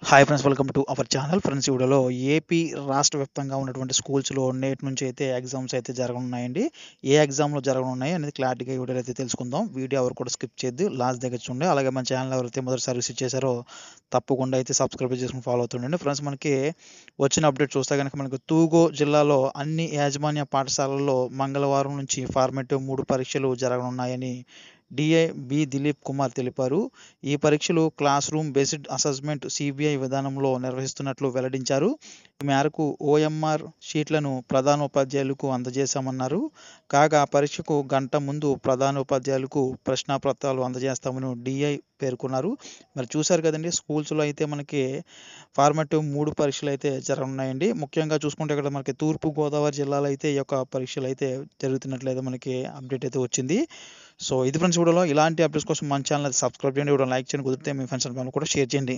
Hi friends, welcome to our channel. Friends, ఈ వీడియోలో AP రాష్ట్ర వ్యాప్తంగా ఉన్నటువంటి స్కూల్స్లో నేటి నుంచి అయితే ఎగ్జామ్స్ అయితే జరగనున్నాయండి. ఏ ఎగ్జామ్లో జరగనున్నాయి అనేది క్లారిటీగా ఈ వీడియోలో అయితే తెలుసుకుందాం. వీడియో ఎవరు కూడా స్కిప్ చేయొద్దు, లాస్ట్ దగ్గర చూడండి. అలాగే మన ఛానల్ ఎవరైతే మొదటిసారి విజిట్ చేశారో తప్పకుండా అయితే సబ్స్క్రైబ్ చేసుకుని ఫాలో అవుతుండండి. ఫ్రెండ్స్, మనకి వచ్చిన అప్డేట్ చూస్తే కనుక మనకి తూగో జిల్లాలో అన్ని యాజమాన్య పాఠశాలల్లో మంగళవారం నుంచి ఫార్మేటివ్ 3 పరీక్షలు జరగనున్నాయని డిఐ బి దిలీప్ కుమార్ తెలిపారు. ఈ పరీక్షలు class room based assessment CBI విధానంలో నిర్వహిస్తున్నట్లు వెల్లడించారు. ఈ మేరకు ఓఎంఆర్ షీట్లను ప్రధానోపాధ్యాయులకు అందజేశామన్నారు. కాగా పరీక్షకు గంట ముందు ప్రధానోపాధ్యాయులకు ప్రశ్నాపత్రాలు అందజేస్తామని డిఐ పేర్కొన్నారు. మరి చూశారు కదండి, స్కూల్స్లో అయితే మనకి ఫార్మేటివ్ 3 పరీక్షలు అయితే జరగనున్నాయండి. ముఖ్యంగా చూసుకుంటే ఇక్కడ మనకి తూర్పు గోదావరి జిల్లాలో అయితే ఈ యొక్క పరీక్షలు అయితే జరుగుతున్నట్లయితే మనకి అప్డేట్ అయితే వచ్చింది. సో ఇది ఫ్రెండ్స్, వీడియోలో ఇలాంటి అప్డేట్స్ కోసం మన ఛానల్ సబ్స్క్రైబ్ చేయండి, వీడియో లైక్ చేయండి, కుదిరితే మీ ఫ్రెండ్స్ అండ్ ఫ్యామిలీ కూడా షేర్ చేయండి.